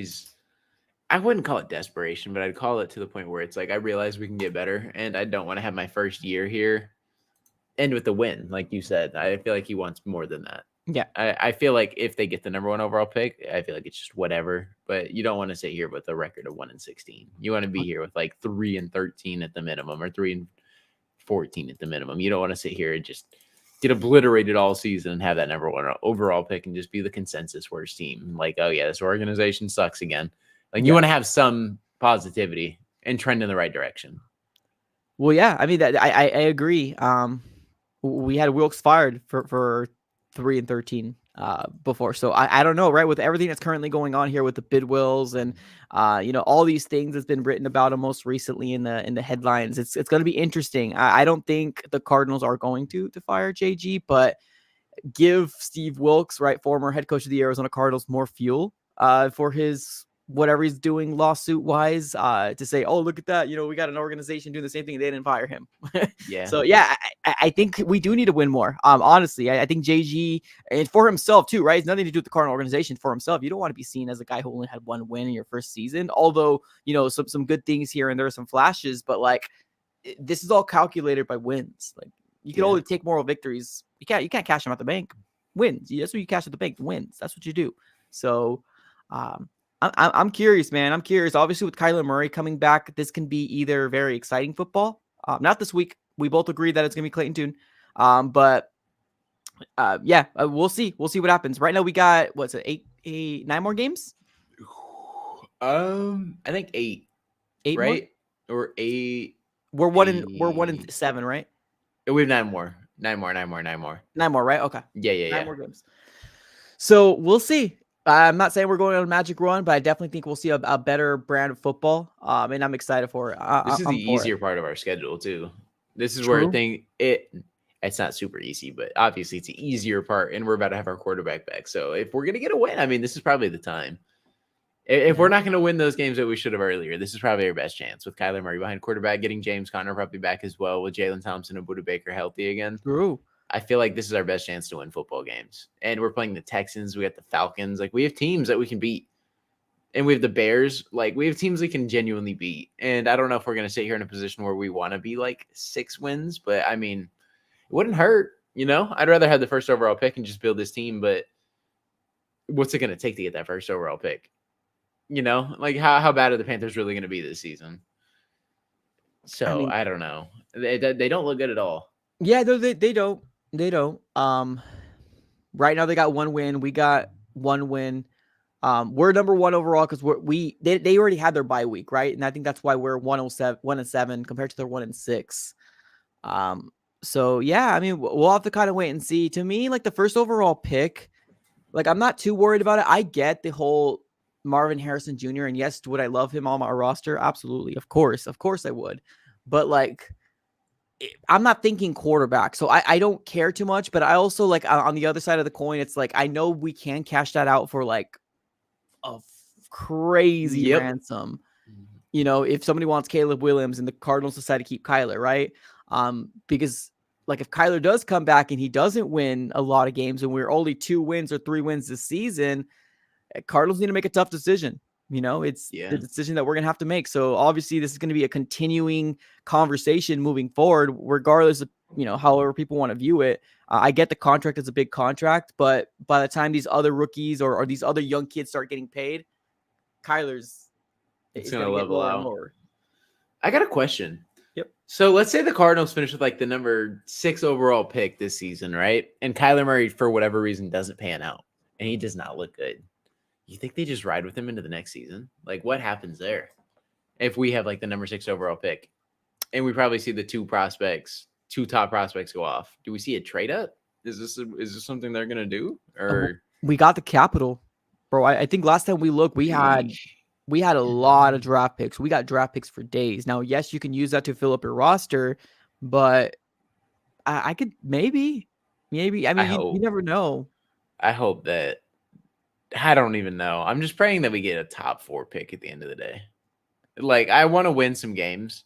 I wouldn't call it desperation, but I'd call it to the point where it's like, I realize we can get better, and I don't want to have my first year here end with the win. Like you said, I feel like he wants more than that. Yeah. I feel like if they get the number 1 overall pick, I feel like it's just whatever, but you don't want to sit here with a record of 1-16. You want to be here with like 3-13 at the minimum, or 3-14 at the minimum. You don't want to sit here and just get obliterated all season and have that number 1 overall pick and just be the consensus worst team. Like, oh yeah, this organization sucks again. Like you want to have some positivity and trend in the right direction. Well, yeah, I mean that I agree. We had Wilkes fired for 3-13 before, so I don't know, right? With everything that's currently going on here with the Bidwills and all these things that's been written about him most recently in the headlines, it's going to be interesting. I don't think the Cardinals are going to fire JG, but give Steve Wilkes, right, former head coach of the Arizona Cardinals, more fuel for his whatever he's doing lawsuit wise, to say, oh, look at that. We got an organization doing the same thing. They didn't fire him. Yeah. So yeah, I think we do need to win more. Honestly, I think JG, and for himself too, right? It's nothing to do with the Cardinal organization. For himself, you don't want to be seen as a guy who only had 1 win in your first season. Although, some good things here and there, some flashes, but like this is all calculated by wins. Like you can only take moral victories. You can't cash them at the bank. Wins. That's what you cash at the bank. Wins. That's what you do. So, I'm curious, man. I'm curious. Obviously, with Kyler Murray coming back, this can be either very exciting football. Not this week. We both agree that it's going to be Clayton Tune. But yeah, we'll see. We'll see what happens. Right now, we got what's it, 9 more games? I think 8. 8 more? Right? Or 8. We're 1-7, right? We have 9 more. 9 more. 9 more, right? Okay. Yeah. 9 more games. So we'll see. I'm not saying we're going on a magic run, but I definitely think we'll see a better brand of football. And I'm excited for it. This is I'm the for easier it. part of our schedule too. This is True. where it's not super easy, but obviously it's the easier part, and we're about to have our quarterback back. So if we're gonna get a win, I mean, this is probably the time. If we're not going to win those games that we should have earlier, this is probably our best chance with Kyler Murray behind quarterback, getting James Conner probably back as well, with Jalen Thompson and Budda Baker healthy again. True. I feel like this is our best chance to win football games. And we're playing the Texans. We got the Falcons. Like, we have teams that we can beat. And we have the Bears. Like, we have teams we can genuinely beat. And I don't know if we're going to sit here in a position where we want to be like 6 wins, but I mean, it wouldn't hurt. You know, I'd rather have the first overall pick and just build this team. But what's it going to take to get that first overall pick? You know, like how bad are the Panthers really going to be this season? So I, mean, I don't know. They don't look good at all. Yeah, they don't. They don't. Right now they got 1 win. We got 1 win. We're number 1 overall because they already had their bye week, right? And I think that's why we're 1-7 compared to their 1-6. So yeah, I mean, we'll have to kind of wait and see. To me, like the first overall pick, like I'm not too worried about it. I get the whole Marvin Harrison Jr. And yes, would I love him on my roster? Absolutely. Of course I would. But like, I'm not thinking quarterback. So I don't care too much, but I also like on the other side of the coin, it's like, I know we can cash that out for like a crazy ransom. You know, if somebody wants Caleb Williams and the Cardinals decide to keep Kyler, right? Because like if Kyler does come back and he doesn't win a lot of games and we're only 2 wins or 3 wins this season, Cardinals need to make a tough decision. You know, it's the decision that we're going to have to make. So obviously this is going to be a continuing conversation moving forward, regardless of, you know, however people want to view it. I get the contract is a big contract, but by the time these other rookies or these other young kids start getting paid, Kyler's it's going to level out. More. I got a question. Yep. So let's say the Cardinals finish with like the number 6 overall pick this season, right? And Kyler Murray, for whatever reason, doesn't pan out and he does not look good. You think they just ride with him into the next season? Like, what happens there if we have like the number 6 overall pick and we probably see the 2 top prospects go off? Do we see a trade up? Is this something they're gonna do? Or we got the capital, bro? I think last time we looked, we had a lot of draft picks. We got draft picks for days. Now, yes, you can use that to fill up your roster, but I could maybe. I mean, you never know. I hope that. I don't even know. I'm just praying that we get a top 4 pick at the end of the day. Like, I want to win some games.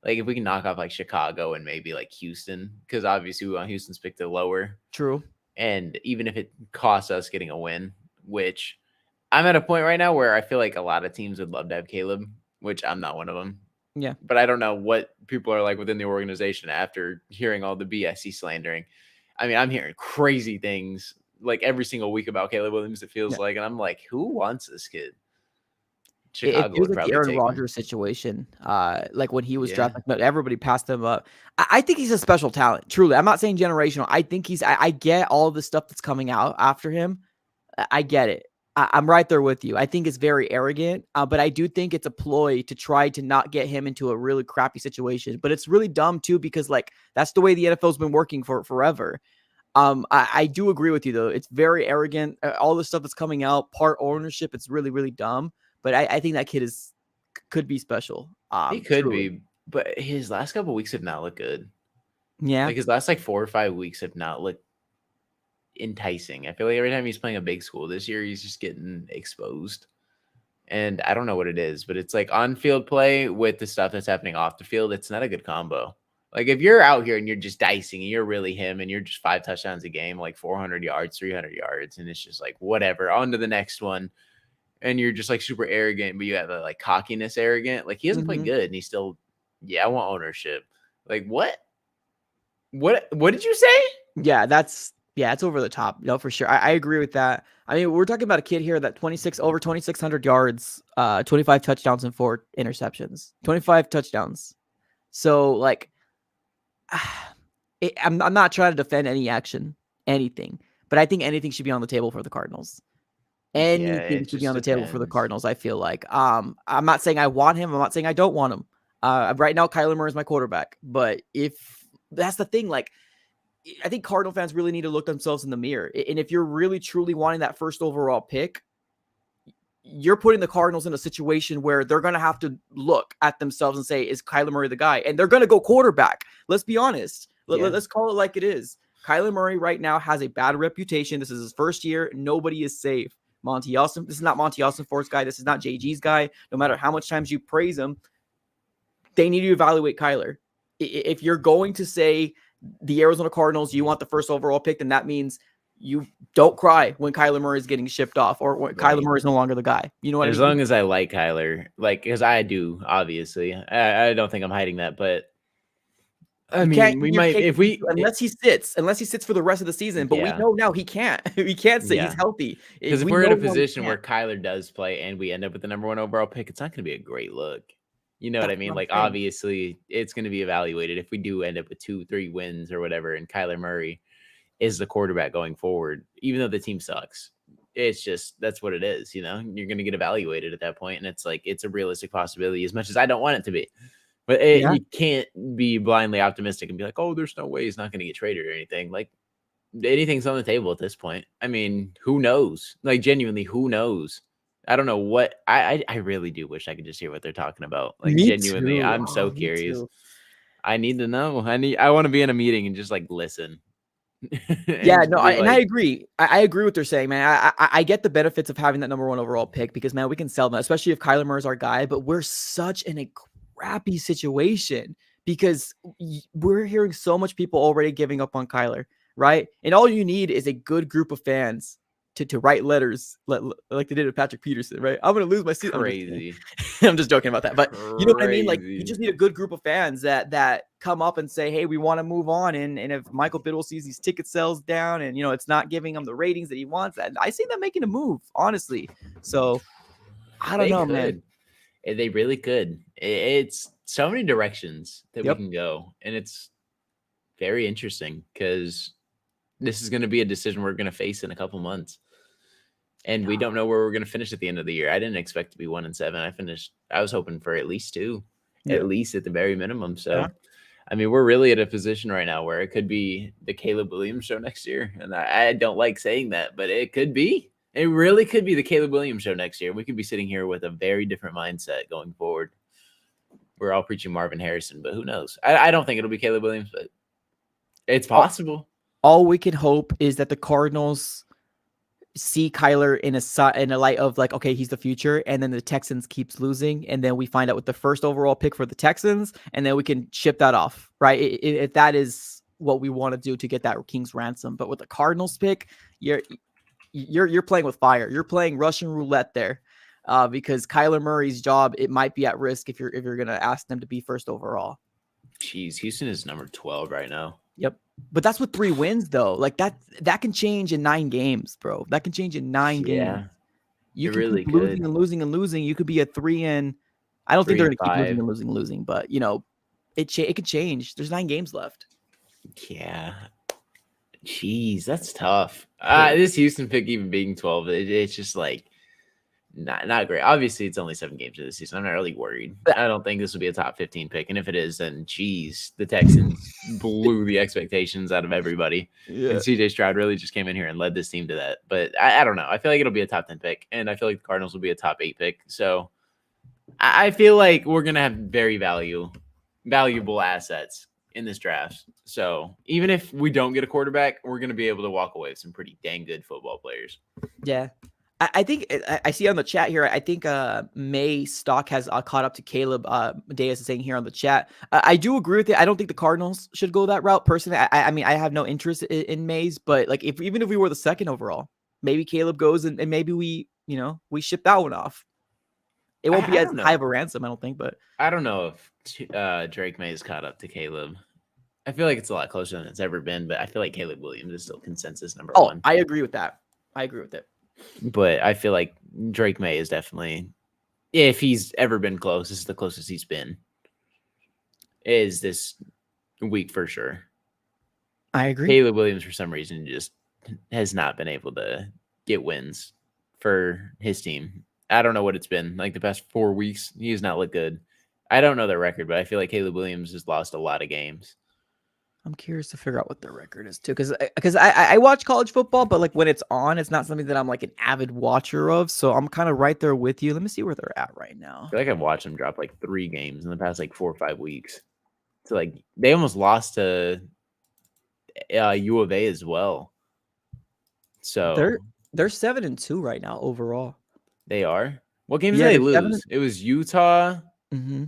Like, if we can knock off like Chicago and maybe like Houston, because obviously we want Houston's pick to lower. True. And even if it costs us getting a win, which I'm at a point right now where I feel like a lot of teams would love to have Caleb, which I'm not one of them. Yeah. But I don't know what people are like within the organization after hearing all the BS slandering. I mean, I'm hearing crazy things like every single week about Caleb Williams, it feels like, and I'm like, who wants this kid? Chicago it was like the Aaron Rodgers situation. Like when he was drafted, but everybody passed him up. I think he's a special talent. Truly, I'm not saying generational. I think I get all the stuff that's coming out after him. I get it. I'm right there with you. I think it's very arrogant, but I do think it's a ploy to try to not get him into a really crappy situation. But it's really dumb too, because like that's the way the NFL's been working for forever. I do agree with you though. It's very arrogant. All the stuff that's coming out, part ownership, it's really, really dumb. But I think that kid could be special. He could be, but his last couple of weeks have not looked good. Yeah. Like his last like 4 or 5 weeks have not looked enticing. I feel like every time he's playing a big school this year, he's just getting exposed. And I don't know what it is, but it's like on-field play with the stuff that's happening off the field. It's not a good combo. Like if you're out here and you're just dicing and you're really him and you're just 5 touchdowns a game, like 400 yards, 300 yards, and it's just like whatever, on to the next one. And you're just like super arrogant, but you have like cockiness arrogant. Like he hasn't played good and he's still, I want ownership. Like what did you say? Yeah, that's Yeah, it's over the top. No, for sure. I agree with that. I mean, we're talking about a kid here that over 2,600 yards, 25 touchdowns and 4 interceptions, 25 touchdowns. So like, I'm not trying to defend anything, but I think anything should be on the table for the Cardinals. Yeah, Anything it should be just on the table for the depends. Cardinals. I feel like. I'm not saying I want him. I'm not saying I don't want him. Right now, Kyler Murray is my quarterback. But if that's the thing, like, I think Cardinal fans really need to look themselves in the mirror. And if you're really truly wanting that first overall pick, you're putting the Cardinals in a situation where they're going to have to look at themselves and say, is Kyler Murray the guy? And they're going to go quarterback. Let's be honest. Yeah. Let's call it like it is. Kyler Murray right now has a bad reputation. This is his first year. Nobody is safe. Monty Austin, this is not Monty Austin Ford's guy. This is not JG's guy. No matter how much times you praise him, they need to evaluate Kyler. If you're going to say the Arizona Cardinals, you want the first overall pick, then that means you don't cry when Kyler Murray is getting shipped off or when Kyler Right. Murray is no longer the guy. You know what I As mean? long as I like Kyler, like, because I do, obviously. I don't think I'm hiding that, but I You can't mean, we eat your might, cake if we, unless he sits for the rest of the season. But we yeah, know now he can't. He can't sit. He's yeah. healthy. Because if We we're know in a now he position where can't. Kyler does play and we end up with the number 1 overall pick, it's not going to be a great look. You know what I That's what mean? I'm Like, saying. obviously, it's going to be evaluated if we do end up with 2, 3 wins or whatever, and Kyler Murray is the quarterback going forward, even though the team sucks. It's just that's what it is, you know. You're going to get evaluated at that point, and it's like it's a realistic possibility, as much as I don't want it to be. But Yeah. you can't be blindly optimistic and be like, "Oh, there's no way he's not going to get traded or anything." Like anything's on the table at this point. I mean, who knows? Like genuinely, who knows? I don't know what I really do wish I could just hear what they're talking about. Like Me genuinely, too. I'm so Oh, me curious. too. I need to know. I want to be in a meeting and just like listen Yeah, and just no, be and I like, agree. I agree with what they're saying, man. I get the benefits of having that number 1 overall pick because, man, we can sell them, especially if Kyler Murray's our guy. But we're such in a crappy situation because we're hearing so much people already giving up on Kyler, right? And all you need is a good group of fans to write letters like they did with Patrick Peterson, right? I'm gonna lose my seat. I'm just kidding. crazy, I'm just joking about that. But you know what I mean? Like you crazy. just need a good group of fans that come up and say, hey, we want to move on. And if Michael Biddle sees these ticket sales down and it's not giving him the ratings that he wants, I see them making a move, honestly. So I don't They know, man. could. They really could. It's so many directions that we Yep. can go, and it's very interesting because this is going to be a decision we're going to face in a couple months. And we don't know where we're going to finish at the end of the year. I didn't expect to be 1-7. I was hoping for at least 2, Yeah. at least at the very minimum. So, Yeah. I mean, we're really at a position right now where it could be the Caleb Williams show next year. And I don't like saying that, but it could be. It really could be the Caleb Williams show next year. We could be sitting here with a very different mindset going forward. We're all preaching Marvin Harrison, but who knows? I don't think it'll be Caleb Williams, but it's possible. All we can hope is that the Cardinals see Kyler in a light of like, okay, he's the future, and then the Texans keeps losing, and then we find out with the first overall pick for the Texans, and then we can ship that off, right? If that is what we want to do to get that King's ransom. But with the Cardinals pick, you're playing with fire. You're playing Russian roulette there, because Kyler Murray's job, it might be at risk if you're gonna ask them to be first overall. Jeez, Houston is number 12 right now. Yep. But that's with 3 wins though. Like that can change in 9 games, bro. That can change in 9 games. Yeah, You it can keep really losing could. and losing and losing. You could be a 3 and I don't think 3 they're and going to keep losing 5. and losing and losing, but it could change. There's 9 games left. Yeah. Jeez, that's tough. Yeah. This Houston pick even being 12, it's just like not great. Obviously, it's only 7 games of the season. I'm not really worried. I don't think this will be a top 15 pick. And if it is, then geez, the Texans blew the expectations out of everybody. Yeah. And CJ Stroud really just came in here and led this team to that. But I don't know. I feel like it'll be a top 10 pick. And I feel like the Cardinals will be a top 8 pick. So I feel like we're gonna have very valuable assets in this draft. So even if we don't get a quarterback, we're gonna be able to walk away with some pretty dang good football players. Yeah. I think I see on the chat here. I think May stock has caught up to Caleb. Deas is saying here on the chat. I do agree with it. I don't think the Cardinals should go that route personally. I mean, I have no interest in Mays, but like even if we were the 2nd overall, maybe Caleb goes and maybe we ship that one off. It won't be I as don't high know. of a ransom, I don't think, but I don't know if Drake May is caught up to Caleb. I feel like it's a lot closer than it's ever been, but I feel like Caleb Williams is still consensus number Oh, one. I agree with that. I agree with it. But I feel like Drake May is definitely, if he's ever been close, this is the closest he's been. Is this week for sure. I agree. Caleb Williams, for some reason, just has not been able to get wins for his team. I don't know what it's been. Like the past 4 weeks, he has not looked good. I don't know their record, but I feel like Caleb Williams has lost a lot of games. I'm curious to figure out what their record is too, because I watch college football, but like when it's on, it's not something that I'm like an avid watcher of. So I'm kind of right there with you. Let me see where they're at right now. I feel like I've watched them drop like 3 games in the past like 4 or 5 weeks. So like they almost lost to U of A as well. So they're 7-2 right now overall. They are. What games Yeah, did they they're lose? It was Utah. Mm-hmm.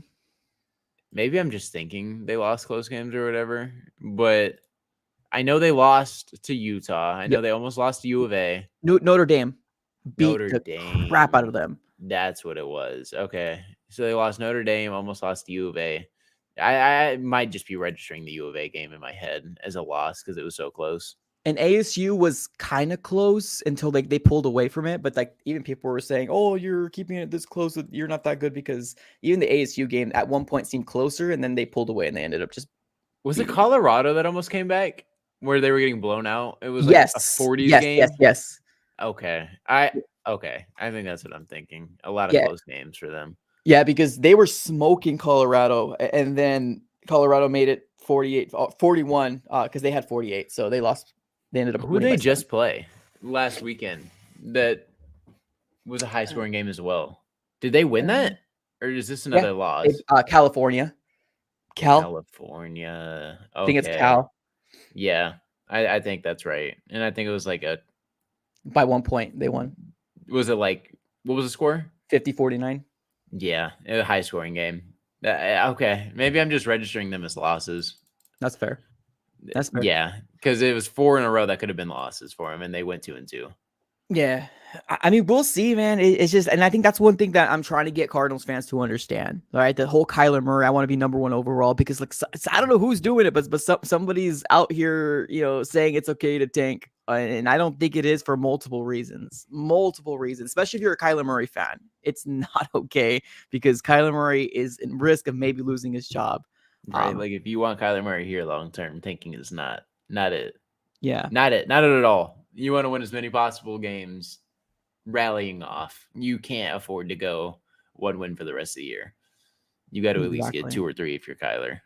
Maybe I'm just thinking they lost close games or whatever, but I know they lost to Utah. I know they almost lost to U of A. Notre Dame beat Notre the Dame. crap out of them. That's what it was. Okay. So they lost Notre Dame, almost lost to U of A. I might just be registering the U of A game in my head as a loss because it was so close. And ASU was kind of close until they pulled away from it. But like even people were saying, "Oh, you're keeping it this close. You're not that good," because even the ASU game at one point seemed closer, and then they pulled away and they ended up just. Was it Colorado that almost came back where they were getting blown out? It was like yes, a 40s game. Yes. Okay. I think that's what I'm thinking. A lot of close games for them. Yeah, because they were smoking Colorado, and then Colorado made it 41 because they had 48, so they lost. They ended up. Who did they just play last weekend? That was a high scoring game as well. Did they win that, or is this another loss? California. California. Okay. I think it's Cal. Yeah, I think that's right, and I think it was like by 1 point they won. Was it like what was the score? 50-49. Yeah, it was a high scoring game. Okay, maybe I'm just registering them as losses. That's fair. That's fair. Yeah, because it was 4 in a row that could have been losses for him, and they went 2-2. Yeah, I mean, we'll see, man. It's just, and I think that's one thing that I'm trying to get Cardinals fans to understand. All right, the whole Kyler Murray, I want to be number 1 overall because, like, I don't know who's doing it, but somebody's out here, saying it's okay to tank, and I don't think it is for multiple reasons. Especially if you're a Kyler Murray fan, it's not okay because Kyler Murray is in risk of maybe losing his job. Right, like if you want Kyler Murray here long term, tanking is not it. Yeah, not it at all. You want to win as many possible games, rallying off. You can't afford to go 1 win for the rest of the year. You got to at least get 2 or 3 if you're Kyler.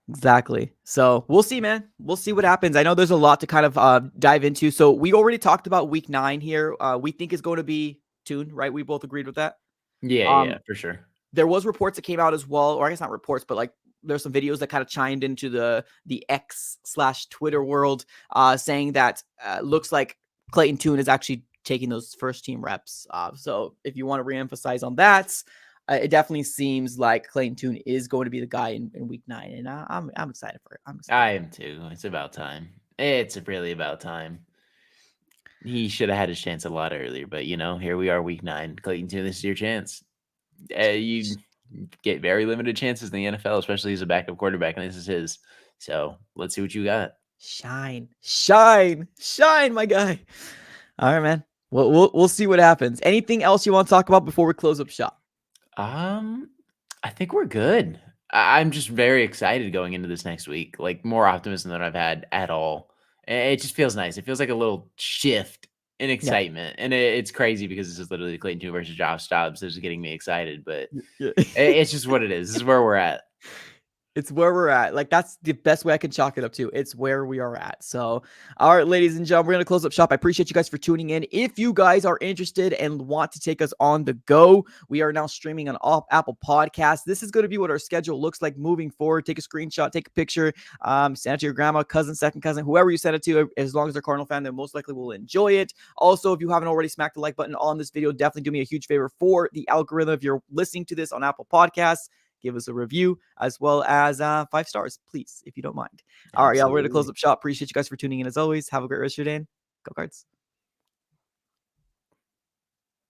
Exactly. So we'll see, man. We'll see what happens. I know there's a lot to kind of dive into. So we already talked about week 9 here. We think is going to be Tune, right? We both agreed with that. Yeah, for sure. There was reports that came out as well, or I guess not reports, but like there's some videos that kind of chimed into the X/Twitter world, saying that looks like Clayton Tune is actually taking those first team reps. So if you want to reemphasize on that, it definitely seems like Clayton Tune is going to be the guy in week 9, and I'm excited for it. I am too. It's about time. It's really about time. He should have had his chance a lot earlier, but here we are, week 9. Clayton Tune, this is your chance. You get very limited chances in the NFL, especially as a backup quarterback, and this is his. So let's see what you got. Shine, my guy. All right, man. We'll see what happens. Anything else you want to talk about before we close up shop? I think we're good. I'm just very excited going into this next week. Like more optimism than I've had at all. It just feels nice. It feels like a little shift in excitement, and it's crazy because this is literally Clayton Tune versus Josh Dobbs. This is getting me excited, but it's just what it is. This is where we're at. It's where we're at. Like, that's the best way I can chalk it up to. It's where we are at. So, all right, ladies and gentlemen, we're going to close up shop. I appreciate you guys for tuning in. If you guys are interested and want to take us on the go, we are now streaming on all Apple Podcasts. This is going to be what our schedule looks like moving forward. Take a screenshot, take a picture, send it to your grandma, cousin, second cousin, whoever you send it to. As long as they're Cardinal fan, they most likely will enjoy it. Also, if you haven't already smacked the like button on this video, definitely do me a huge favor for the algorithm. If you're listening to this on Apple Podcasts, give us a review as well as 5 stars, please, if you don't mind. All right, y'all, we're going to close up shop. Appreciate you guys for tuning in as always. Have a great rest of your day. Go Cards.